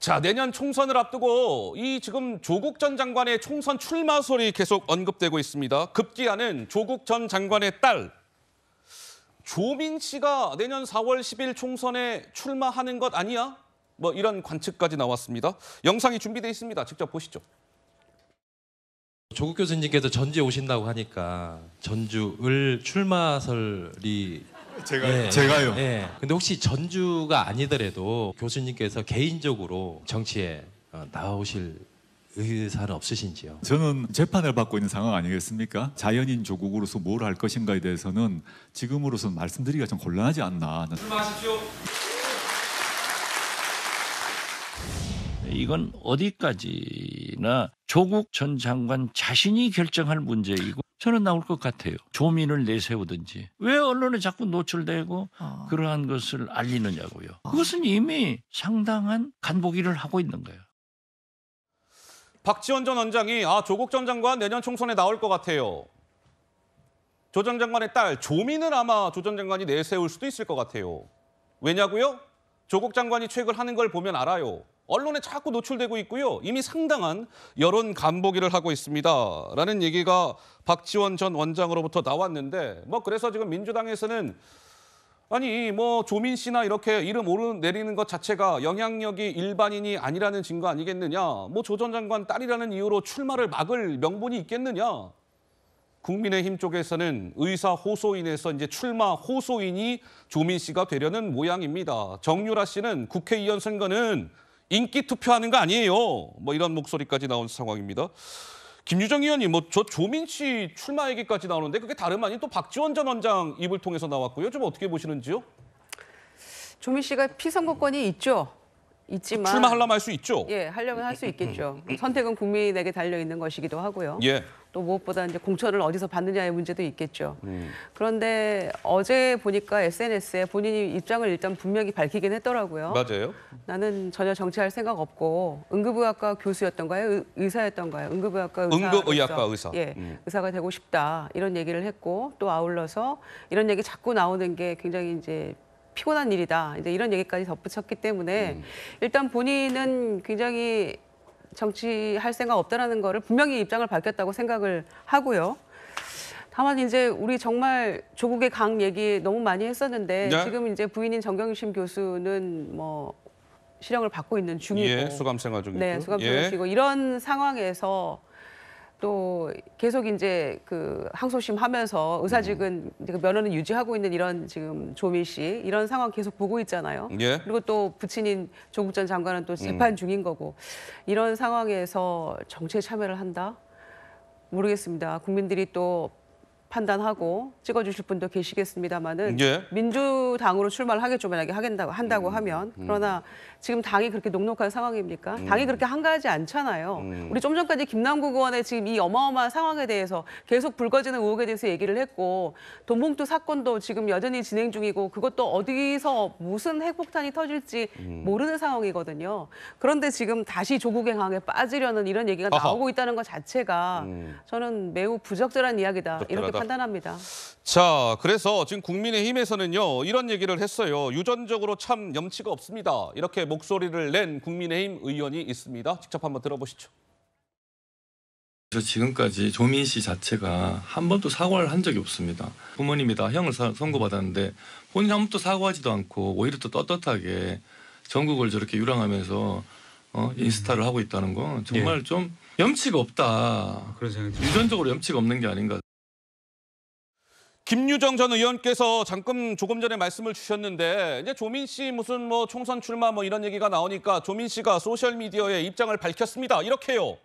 자, 내년 총선을 앞두고 이 지금 조국 전 장관의 총선 출마 소리 계속 언급되고 있습니다. 급기야는 조국 전 장관의 딸 조민 씨가 내년 4월 10일 총선에 출마하는 것 아니야? 뭐 이런 관측까지 나왔습니다. 영상이 준비되어 있습니다. 직접 보시죠. 조국 교수님께서 전주에 오신다고 하니까 전주을 출마설이 제가요. 예. 근데 혹시 전주가 아니더라도 교수님께서 개인적으로 정치에 나오실 의사는 없으신지요? 저는 재판을 받고 있는 상황 아니겠습니까? 자연인 조국으로서 뭘 할 것인가에 대해서는 지금으로서는 말씀드리기가 좀 곤란하지 않나. 출마하십시오. 이건 어디까지나 조국 전 장관 자신이 결정할 문제이고 저는 나올 것 같아요. 조민을 내세우든지. 왜 언론에 자꾸 노출되고 그러한 것을 알리느냐고요. 그것은 이미 상당한 간보기를 하고 있는 거예요. 박지원 전 원장이 조국 전 장관 내년 총선에 나올 것 같아요. 조 전 장관의 딸 조민을 아마 조 전 장관이 내세울 수도 있을 것 같아요. 왜냐고요? 조국 장관이 최근 하는 걸 보면 알아요. 언론에 자꾸 노출되고 있고요. 이미 상당한 여론 간보기를 하고 있습니다. 라는 얘기가 박지원 전 원장으로부터 나왔는데 그래서 지금 민주당에서는 아니 조민 씨나 이렇게 이름 오르내리는 것 자체가 영향력이 일반인이 아니라는 증거 아니겠느냐. 조 전 장관 딸이라는 이유로 출마를 막을 명분이 있겠느냐. 국민의힘 쪽에서는 의사 호소인에서 이제 출마 호소인이 조민 씨가 되려는 모양입니다. 정유라 씨는 국회의원 선거는 인기 투표하는 거 아니에요. 이런 목소리까지 나온 상황입니다. 김유정 의원님, 저 조민 씨 출마 얘기까지 나오는데 그게 다름 아닌 또 박지원 전 원장 입을 통해서 나왔고요. 좀 어떻게 보시는지요? 조민 씨가 피선거권이 있지만 출마하려면 할 수 있죠. 예, 하려면 할 수 있겠죠. 선택은 국민에게 달려 있는 것이기도 하고요. 예. 또 무엇보다 이제 공천을 어디서 받느냐의 문제도 있겠죠. 그런데 어제 보니까 SNS에 본인이 입장을 일단 분명히 밝히긴 했더라고요. 맞아요. 나는 전혀 정치할 생각 없고 응급의학과 교수였던가요? 의사였던가요? 응급의학과 의사. 예, 의사가 되고 싶다 이런 얘기를 했고 또 아울러서 이런 얘기 자꾸 나오는 게 굉장히 이제 피곤한 일이다. 이제 이런 얘기까지 덧붙였기 때문에 일단 본인은 굉장히 정치할 생각 없다라는 거를 분명히 입장을 밝혔다고 생각을 하고요. 다만 이제 우리 정말 조국의 강 얘기 너무 많이 했었는데 네. 지금 이제 부인인 정경심 교수는 실형을 받고 있는 중이고, 예, 수감 생활 중이고. 네, 수감 생활 중이고 이런 상황에서 또 계속 이제 항소심 하면서 의사직은 면허는 유지하고 있는 이런 지금 조민 씨 이런 상황 계속 보고 있잖아요. 예. 그리고 또 부친인 조국 전 장관은 또 재판 중인 거고 이런 상황에서 정치에 참여를 한다? 모르겠습니다. 국민들이 또 판단하고 찍어주실 분도 계시겠습니다만은 예. 민주당으로 출마를 하겠죠. 만약에 한다고 하면. 그러나 지금 당이 그렇게 녹록한 상황입니까? 당이 그렇게 한가하지 않잖아요. 우리 좀 전까지 김남국 의원의 지금 이 어마어마한 상황에 대해서 계속 불거지는 의혹에 대해서 얘기를 했고 돈봉투 사건도 지금 여전히 진행 중이고 그것도 어디서 무슨 핵폭탄이 터질지 모르는 상황이거든요. 그런데 지금 다시 조국의 강에 빠지려는 이런 얘기가 나오고 있다는 것 자체가 저는 매우 부적절한 이야기다. 이렇게 판단합니다. 자, 그래서 지금 국민의힘에서는요 이런 얘기를 했어요. 유전적으로 참 염치가 없습니다. 이렇게 목소리를 낸 국민의힘 의원이 있습니다. 직접 한번 들어보시죠. 지금까지 조민 씨 자체가 한 번도 사과를 한 적이 없습니다. 부모님이 다 형을 선고받았는데 본인이 한 번도 사과하지도 않고 오히려 또 떳떳하게 전국을 저렇게 유랑하면서 인스타를 하고 있다는 건 정말 좀 염치가 없다. 그런 생각이 유전적으로 염치가 없는 게 아닌가. 김유정 전 의원께서 조금 전에 말씀을 주셨는데 이제 조민 씨 무슨 총선 출마 이런 얘기가 나오니까 조민 씨가 소셜 미디어에 입장을 밝혔습니다. 이렇게요.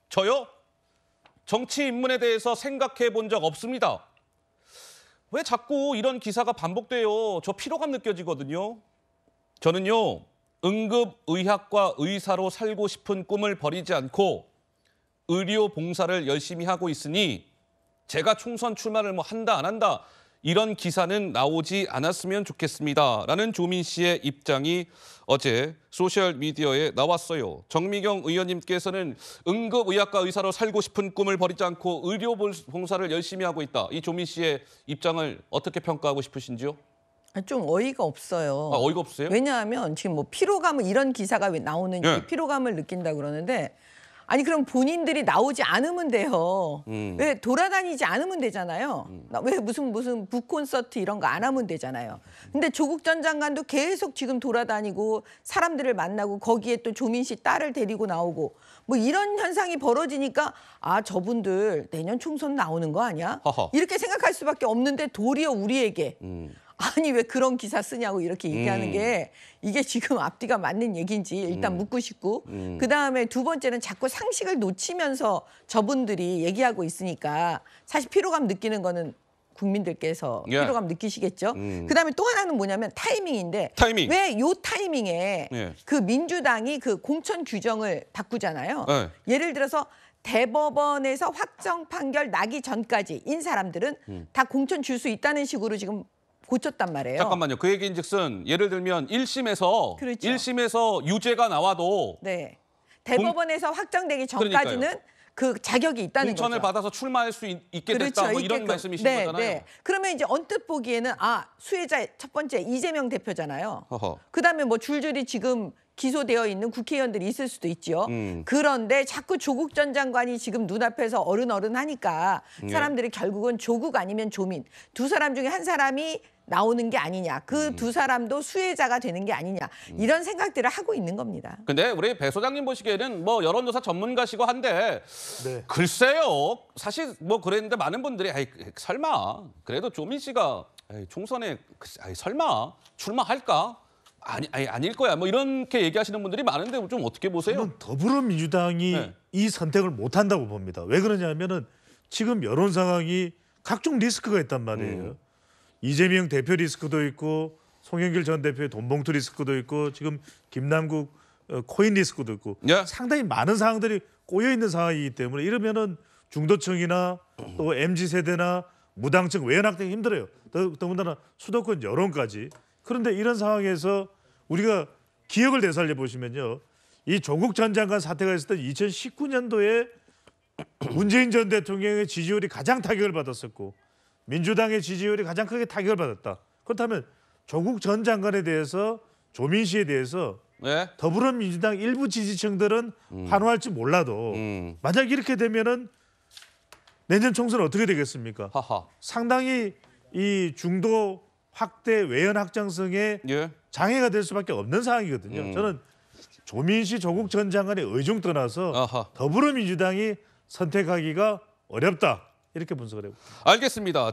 저요? 정치 입문에 대해서 생각해 본 적 없습니다. 왜 자꾸 이런 기사가 반복돼요? 저 피로감 느껴지거든요. 저는요. 응급의학과 의사로 살고 싶은 꿈을 버리지 않고 의료 봉사를 열심히 하고 있으니 제가 총선 출마를 한다 안 한다 이런 기사는 나오지 않았으면 좋겠습니다. 라는 조민 씨의 입장이 어제 소셜미디어에 나왔어요. 정미경 의원님께서는 응급의학과 의사로 살고 싶은 꿈을 버리지 않고 의료 봉사를 열심히 하고 있다. 이 조민 씨의 입장을 어떻게 평가하고 싶으신지요? 좀 어이가 없어요. 아, 어이가 없으세요? 왜냐하면 지금 뭐 피로감을 이런 기사가 왜 나오는지 예. 피로감을 느낀다 그러는데 아니 그럼 본인들이 나오지 않으면 돼요. 왜 돌아다니지 않으면 되잖아요. 왜 무슨 북콘서트 이런 거 안 하면 되잖아요. 근데 조국 전 장관도 계속 지금 돌아다니고 사람들을 만나고 거기에 또 조민 씨 딸을 데리고 나오고 뭐 이런 현상이 벌어지니까 아 저분들 내년 총선 나오는 거 아니야? 허허. 이렇게 생각할 수밖에 없는데 도리어 우리에게 아니 왜 그런 기사 쓰냐고 이렇게 얘기하는 게 이게 지금 앞뒤가 맞는 얘기인지 일단 묻고 싶고 그다음에 두 번째는 자꾸 상식을 놓치면서 저분들이 얘기하고 있으니까 사실 피로감 느끼는 거는 국민들께서 예. 피로감 느끼시겠죠. 그다음에 또 하나는 뭐냐면 타이밍인데 타이밍. 왜 요 타이밍에 예. 그 민주당이 그 공천 규정을 바꾸잖아요. 네. 예를 들어서 대법원에서 확정 판결 나기 전까지 인 사람들은 다 공천 줄 수 있다는 식으로 지금 고쳤단 말이에요. 잠깐만요. 그 얘기인즉슨 예를 들면 1심에서 그렇죠. 1심에서 유죄가 나와도 네. 대법원에서 확정되기 전까지는 그러니까요. 그 자격이 있다는 공천을 거죠. 받아서 출마할 수 있게 됐다 뭐 이런 있게끔. 말씀이신 네, 거잖아요. 네. 그러면 이제 언뜻 보기에는 아 수혜자 첫 번째 이재명 대표잖아요. 허허. 그다음에 뭐 줄줄이 지금 기소되어 있는 국회의원들이 있을 수도 있죠. 그런데 자꾸 조국 전 장관이 지금 눈앞에서 어른하니까 사람들이 결국은 조국 아니면 조민 두 사람 중에 한 사람이 나오는 게 아니냐. 그 두 사람도 수혜자가 되는 게 아니냐. 이런 생각들을 하고 있는 겁니다. 근데 우리 배 소장님 보시기에는 뭐 여론조사 전문가시고 한데 네. 글쎄요. 사실 뭐 그랬는데 많은 분들이 아이 설마 그래도 조민 씨가 총선에 설마 출마할까? 아닐 거야. 뭐 이렇게 얘기하시는 분들이 많은데 좀 어떻게 보세요? 저는 더불어민주당이 네. 이 선택을 못한다고 봅니다. 왜 그러냐면은 지금 여론 상황이 각종 리스크가 있단 말이에요. 이재명 대표 리스크도 있고 송영길 전 대표의 돈봉투 리스크도 있고 지금 김남국 코인 리스크도 있고 예. 상당히 많은 상황들이 꼬여 있는 상황이기 때문에 이러면은 중도층이나 또 MZ 세대나 무당층 외연학생이 힘들어요. 더군다나 수도권 여론까지. 그런데 이런 상황에서 우리가 기억을 되살려 보시면요, 이 조국 전 장관 사태가 있었던 2019년도에 문재인 전 대통령의 지지율이 가장 타격을 받았었고 민주당의 지지율이 가장 크게 타격을 받았다. 그렇다면 조국 전 장관에 대해서 조민 씨에 대해서 네. 더불어민주당 일부 지지층들은 환호할지 몰라도 만약 이렇게 되면은 내년 총선 어떻게 되겠습니까? 하하. 상당히 이 중도 확대 외연 확장성에 예. 장애가 될 수밖에 없는 상황이거든요. 저는 조민 씨, 조국 전 장관의 의중 떠나서 아하. 더불어민주당이 선택하기가 어렵다 이렇게 분석을 해요. 알겠습니다.